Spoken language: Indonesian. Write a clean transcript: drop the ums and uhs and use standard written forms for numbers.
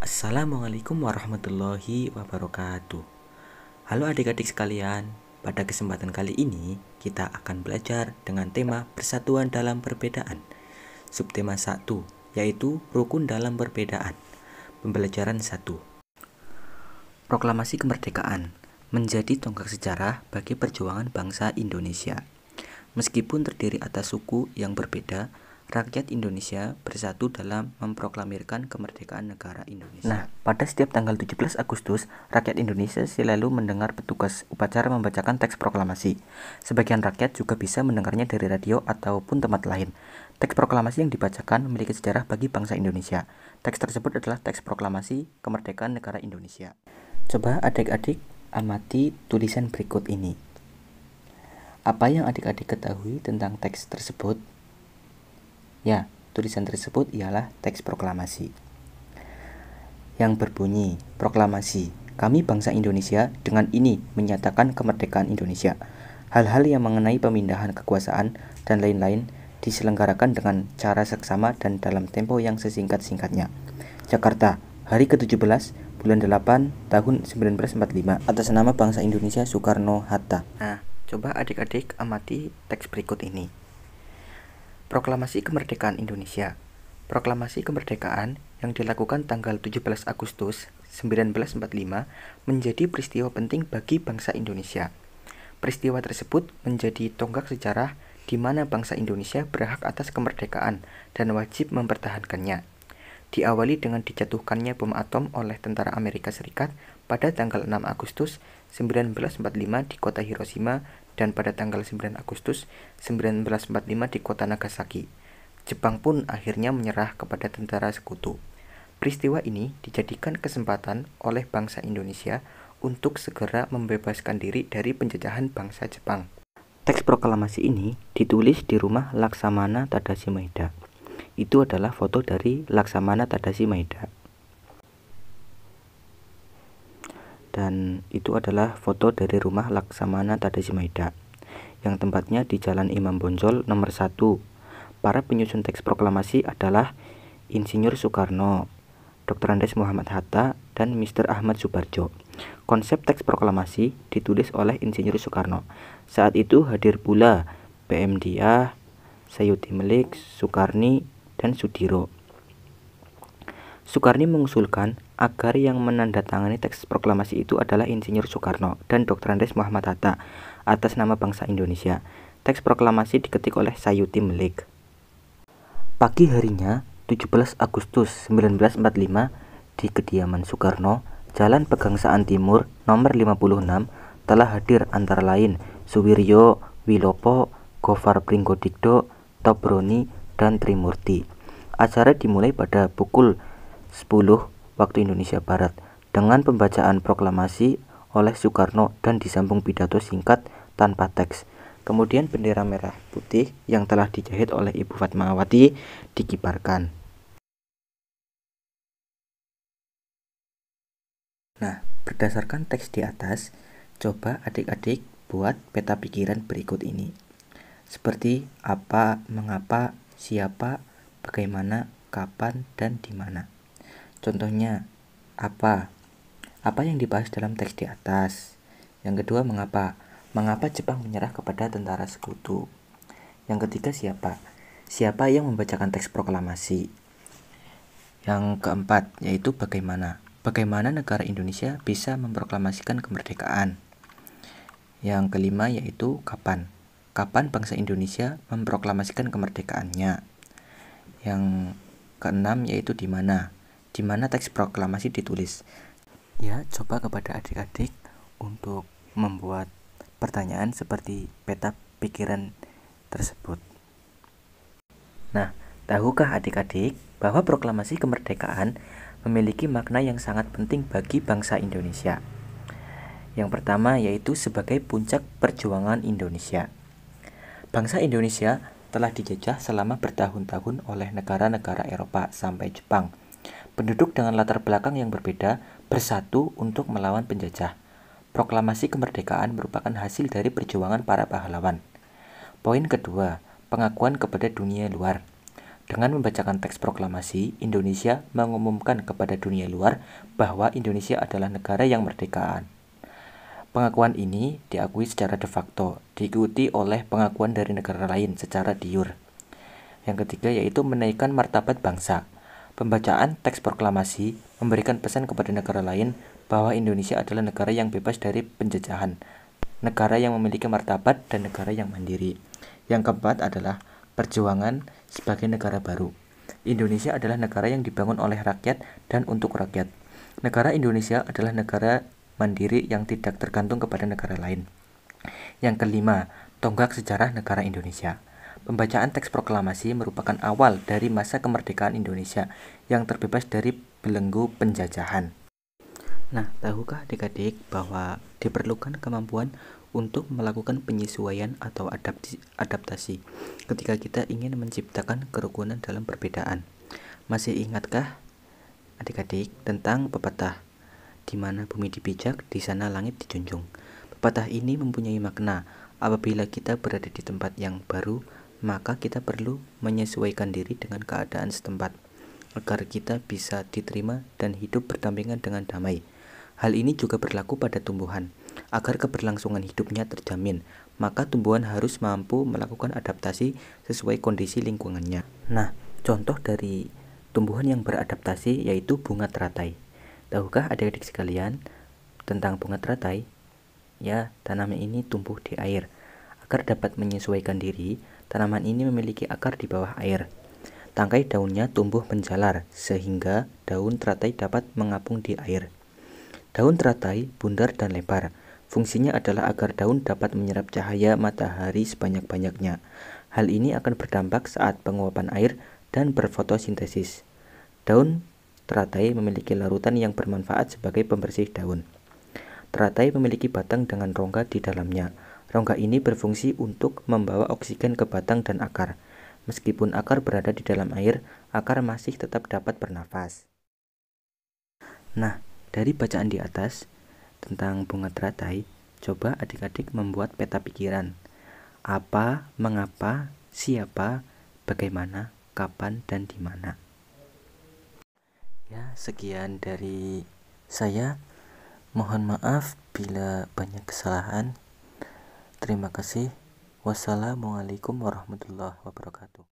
Assalamualaikum warahmatullahi wabarakatuh. Halo adik-adik sekalian, pada kesempatan kali ini kita akan belajar dengan tema persatuan dalam perbedaan. Subtema 1, yaitu rukun dalam perbedaan. Pembelajaran 1. Proklamasi kemerdekaan menjadi tonggak sejarah bagi perjuangan bangsa Indonesia. Meskipun terdiri atas suku yang berbeda, rakyat Indonesia bersatu dalam memproklamirkan kemerdekaan negara Indonesia. Nah, pada setiap tanggal 17 Agustus, rakyat Indonesia selalu mendengar petugas upacara membacakan teks proklamasi. Sebagian rakyat juga bisa mendengarnya dari radio ataupun tempat lain. Teks proklamasi yang dibacakan memiliki sejarah bagi bangsa Indonesia. Teks tersebut adalah teks proklamasi kemerdekaan negara Indonesia. Coba adik-adik amati tulisan berikut ini. Apa yang adik-adik ketahui tentang teks tersebut? Ya, tulisan tersebut ialah teks proklamasi yang berbunyi, proklamasi, kami bangsa Indonesia dengan ini menyatakan kemerdekaan Indonesia. Hal-hal yang mengenai pemindahan kekuasaan dan lain-lain diselenggarakan dengan cara seksama dan dalam tempo yang sesingkat-singkatnya. Jakarta, hari ke-17, bulan 8, tahun 1945, atas nama bangsa Indonesia Soekarno-Hatta. Nah, coba adik-adik amati teks berikut ini. Proklamasi Kemerdekaan Indonesia. Proklamasi kemerdekaan yang dilakukan tanggal 17 Agustus 1945 menjadi peristiwa penting bagi bangsa Indonesia. Peristiwa tersebut menjadi tonggak sejarah di mana bangsa Indonesia berhak atas kemerdekaan dan wajib mempertahankannya. Diawali dengan dijatuhkannya bom atom oleh tentara Amerika Serikat pada tanggal 6 Agustus 1945 di kota Hiroshima dan pada tanggal 9 Agustus 1945 di kota Nagasaki. Jepang pun akhirnya menyerah kepada tentara sekutu. Peristiwa ini dijadikan kesempatan oleh bangsa Indonesia untuk segera membebaskan diri dari penjajahan bangsa Jepang. Teks proklamasi ini ditulis di rumah Laksamana Tadashi Maeda. Itu adalah foto dari Laksamana Tadashi Maeda. Dan itu adalah foto dari rumah Laksamana Tadashi Maeda yang tempatnya di Jalan Imam Bonjol nomor 1. Para penyusun teks proklamasi adalah Insinyur Soekarno, Dr. Andes Muhammad Hatta, dan Mr. Ahmad Subarjo. Konsep teks proklamasi ditulis oleh Insinyur Soekarno. Saat itu hadir pula PM Diah, Sayuti Melik, Sukarni, dan Sudiro. Sukarni mengusulkan agar yang menandatangani teks proklamasi itu adalah Insinyur Soekarno dan Dr. Andes Muhammad Hatta atas nama bangsa Indonesia. Teks proklamasi diketik oleh Sayuti Melik. Pagi harinya, 17 Agustus 1945, di kediaman Soekarno, Jalan Pegangsaan Timur nomor 56, telah hadir antara lain Suwiryo, Wilopo, Gofar Pringgodikdo, Tobroni, dan Trimurti. Acara dimulai pada pukul 10 waktu Indonesia Barat dengan pembacaan proklamasi oleh Soekarno dan disambung pidato singkat tanpa teks. Kemudian bendera merah putih yang telah dijahit oleh Ibu Fatmawati dikibarkan. Nah, berdasarkan teks di atas, coba adik-adik buat peta pikiran berikut ini. Seperti apa, mengapa, siapa, bagaimana, kapan, dan di mana. Contohnya, apa? Apa yang dibahas dalam teks di atas? Yang kedua, mengapa? Mengapa Jepang menyerah kepada tentara sekutu? Yang ketiga, siapa? Siapa yang membacakan teks proklamasi? Yang keempat, yaitu bagaimana? Bagaimana negara Indonesia bisa memproklamasikan kemerdekaan? Yang kelima, yaitu kapan? Kapan bangsa Indonesia memproklamasikan kemerdekaannya? Yang keenam, yaitu di mana? Di mana teks proklamasi ditulis. Ya, coba kepada adik-adik untuk membuat pertanyaan seperti peta pikiran tersebut. Nah, tahukah adik-adik bahwa proklamasi kemerdekaan memiliki makna yang sangat penting bagi bangsa Indonesia? Yang pertama yaitu sebagai puncak perjuangan Indonesia. Bangsa Indonesia telah dijajah selama bertahun-tahun oleh negara-negara Eropa sampai Jepang. Penduduk dengan latar belakang yang berbeda bersatu untuk melawan penjajah. Proklamasi kemerdekaan merupakan hasil dari perjuangan para pahlawan. Poin kedua, pengakuan kepada dunia luar. Dengan membacakan teks proklamasi, Indonesia mengumumkan kepada dunia luar bahwa Indonesia adalah negara yang merdeka. Pengakuan ini diakui secara de facto, diikuti oleh pengakuan dari negara lain secara de jure. Yang ketiga yaitu menaikkan martabat bangsa. Pembacaan teks proklamasi memberikan pesan kepada negara lain bahwa Indonesia adalah negara yang bebas dari penjajahan, negara yang memiliki martabat, dan negara yang mandiri. Yang keempat adalah perjuangan sebagai negara baru. Indonesia adalah negara yang dibangun oleh rakyat dan untuk rakyat. Negara Indonesia adalah negara mandiri yang tidak tergantung kepada negara lain. Yang kelima, tonggak sejarah negara Indonesia. Pembacaan teks proklamasi merupakan awal dari masa kemerdekaan Indonesia yang terbebas dari belenggu penjajahan. Nah, tahukah adik-adik bahwa diperlukan kemampuan untuk melakukan penyesuaian atau adaptasi ketika kita ingin menciptakan kerukunan dalam perbedaan? Masih ingatkah adik-adik tentang pepatah di mana bumi dipijak, di sana langit dijunjung? Pepatah ini mempunyai makna apabila kita berada di tempat yang baru, maka kita perlu menyesuaikan diri dengan keadaan setempat agar kita bisa diterima dan hidup berdampingan dengan damai. Hal ini juga berlaku pada tumbuhan. Agar keberlangsungan hidupnya terjamin, maka tumbuhan harus mampu melakukan adaptasi sesuai kondisi lingkungannya. Nah, contoh dari tumbuhan yang beradaptasi yaitu bunga teratai. Tahukah adik-adik sekalian tentang bunga teratai? Ya, tanaman ini tumbuh di air. Agar dapat menyesuaikan diri, tanaman ini memiliki akar di bawah air. Tangkai daunnya tumbuh menjalar sehingga daun teratai dapat mengapung di air. Daun teratai bundar dan lebar. Fungsinya adalah agar daun dapat menyerap cahaya matahari sebanyak-banyaknya. Hal ini akan berdampak saat penguapan air dan berfotosintesis. Daun teratai memiliki larutan yang bermanfaat sebagai pembersih daun. Teratai memiliki batang dengan rongga di dalamnya. Rongga ini berfungsi untuk membawa oksigen ke batang dan akar. Meskipun akar berada di dalam air, akar masih tetap dapat bernafas. Nah, dari bacaan di atas tentang bunga teratai, coba adik-adik membuat peta pikiran. Apa, mengapa, siapa, bagaimana, kapan, dan di mana. Ya, sekian dari saya. Mohon maaf bila banyak kesalahan. Terima kasih. Wassalamualaikum warahmatullahi wabarakatuh.